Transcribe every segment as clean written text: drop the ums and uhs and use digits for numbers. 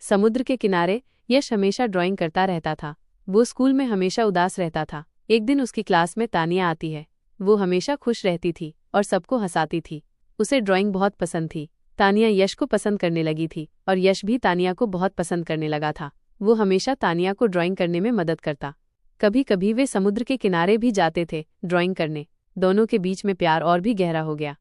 समुद्र के किनारे यश हमेशा ड्राइंग करता रहता था। वो स्कूल में हमेशा उदास रहता था। एक दिन उसकी क्लास में तानिया आती है। वो हमेशा खुश रहती थी और सबको हंसाती थी। उसे ड्राइंग बहुत पसंद थी। तानिया यश को पसंद करने लगी थी और यश भी तानिया को बहुत पसंद करने लगा था। वो हमेशा तानिया को ड्राइंग करने में मदद करता। कभी कभी वे समुद्र के किनारे भी जाते थे ड्राइंग करने। दोनों के बीच में प्यार और भी गहरा हो गया।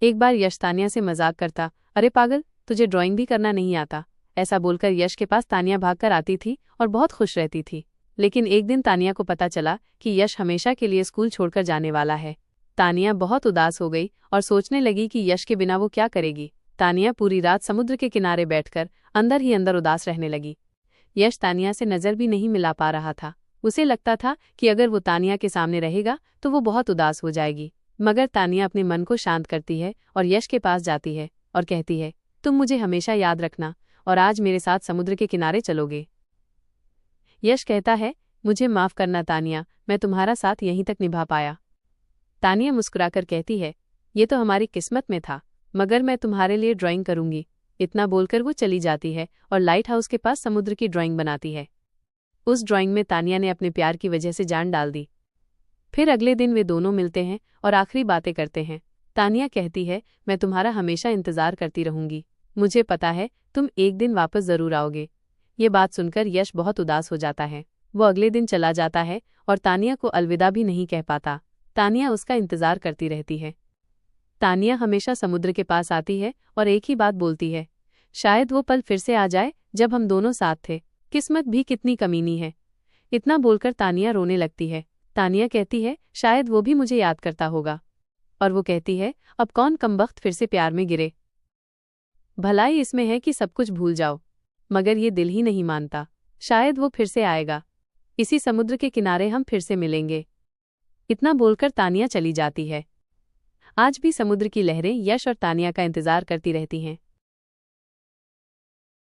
एक बार यश तानिया से मजाक करता, अरे पागल, तुझे ड्राइंग भी करना नहीं आता। ऐसा बोलकर यश के पास तानिया भागकर आती थी और बहुत खुश रहती थी। लेकिन एक दिन तानिया को पता चला कि यश हमेशा के लिए स्कूल छोड़कर जाने वाला है। तानिया बहुत उदास हो गई और सोचने लगी कि यश के बिना वो क्या करेगी। तानिया पूरी रात समुद्र के किनारे बैठकर अंदर ही अंदर उदास रहने लगी। यश तानिया से नजर भी नहीं मिला पा रहा था। उसे लगता था कि अगर वो तानिया के सामने रहेगा तो वो बहुत उदास हो जाएगी। मगर तानिया अपने मन को शांत करती है और यश के पास जाती है और कहती है, तुम मुझे हमेशा याद रखना और आज मेरे साथ समुद्र के किनारे चलोगे। यश कहता है, मुझे माफ करना तानिया, मैं तुम्हारा साथ यहीं तक निभा पाया। तानिया मुस्कुराकर कहती है, ये तो हमारी किस्मत में था, मगर मैं तुम्हारे लिए ड्राइंग करूंगी। इतना बोलकर वो चली जाती है और लाइट हाउस के पास समुद्र की ड्राइंग बनाती है। उस ड्राइंग में तानिया ने अपने प्यार की वजह से जान डाल दी। फिर अगले दिन वे दोनों मिलते हैं और आखिरी बातें करते हैं। तानिया कहती है, मैं तुम्हारा हमेशा इंतजार करती रहूंगी। मुझे पता है तुम एक दिन वापस जरूर आओगे। ये बात सुनकर यश बहुत उदास हो जाता है। वो अगले दिन चला जाता है और तानिया को अलविदा भी नहीं कह पाता। तानिया उसका इंतजार करती रहती है। तानिया हमेशा समुद्र के पास आती है और एक ही बात बोलती है, शायद वो पल फिर से आ जाए जब हम दोनों साथ थे। किस्मत भी कितनी कमीनी है। इतना बोलकर तानिया रोने लगती है। तानिया कहती है, शायद वो भी मुझे याद करता होगा। और वो कहती है, अब कौन कमबख्त फिर से प्यार में गिरे। भलाई इसमें है कि सब कुछ भूल जाओ। मगर ये दिल ही नहीं मानता। शायद वो फिर से आएगा। इसी समुद्र के किनारे हम फिर से मिलेंगे। इतना बोलकर तानिया चली जाती है। आज भी समुद्र की लहरें यश और तानिया का इंतजार करती रहती हैं।